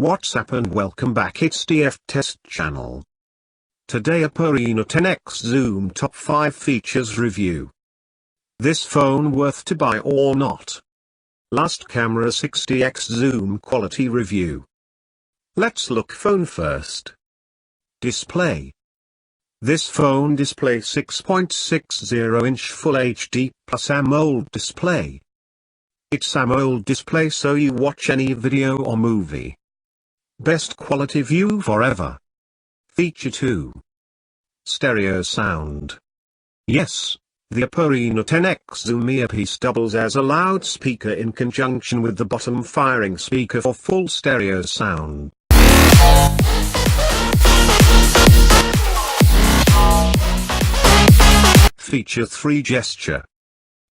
What's up and welcome back, it's DF Test Channel. Today OPPO Reno 10X Zoom Top 5 Features Review. This phone worth to buy or not? Last camera 60x zoom quality review. Let's look phone first. Display. This phone display 6.60-inch Full HD plus AMOLED display. It's AMOLED display so you watch any video or movie. Best quality view forever. Feature 2. Stereo sound. Yes, the OPPO Reno 10X Zoom earpiece doubles as a loudspeaker in conjunction with the bottom firing speaker for full stereo sound. Feature 3 Gesture.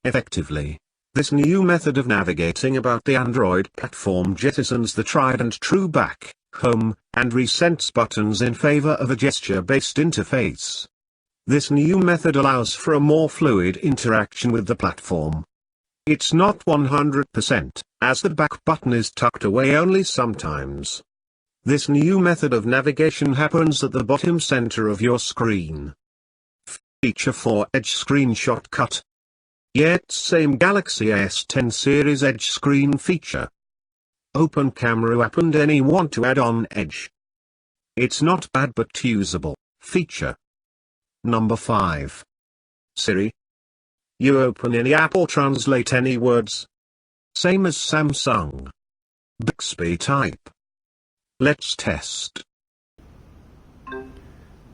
Effectively, this new method of navigating about the Android platform jettisons the tried and true back, home, and recents buttons in favor of a gesture-based interface. This new method allows for a more fluid interaction with the platform. It's not 100%, as the back button is tucked away only sometimes. This new method of navigation happens at the bottom center of your screen. Feature 4 Edge Screenshot Cut. Yet same Galaxy S10 series edge screen feature. Open camera app and any want to add on edge. It's not bad but usable feature. Number 5. Siri. You open any app or translate any words. Same as Samsung. Bixby type. Let's test.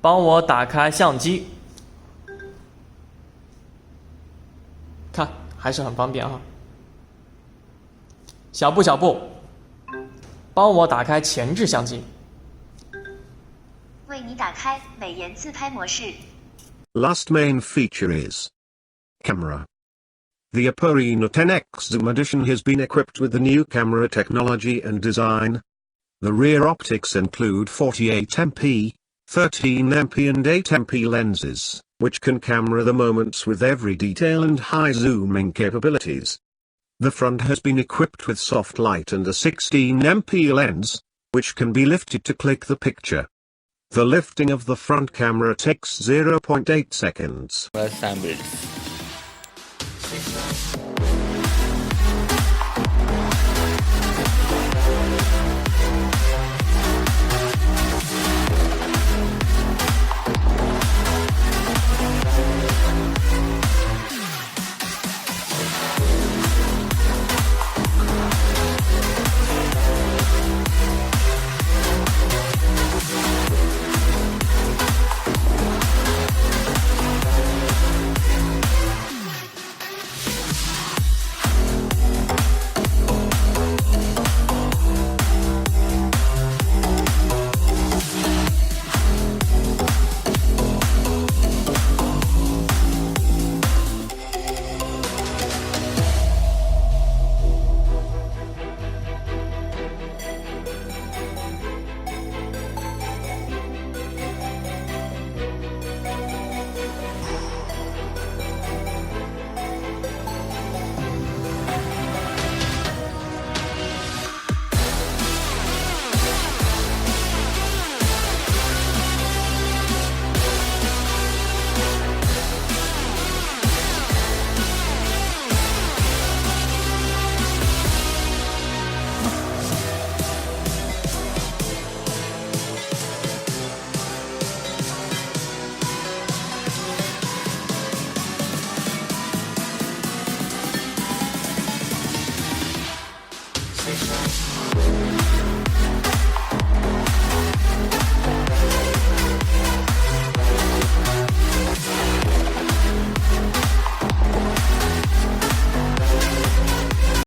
帮我打开相机。看，还是很方便哈。小布，帮我打开前置相机。为你打开美颜自拍模式。Last main feature is camera. The OPPO Reno 10X Zoom Edition has been equipped with the new camera technology and design. The rear optics include 48MP, 13MP and 8MP lenses, which can camera the moments with every detail and high zooming capabilities. The front has been equipped with soft light and a 16MP lens, which can be lifted to click the picture. The lifting of the front camera takes 0.8 seconds. Assembled.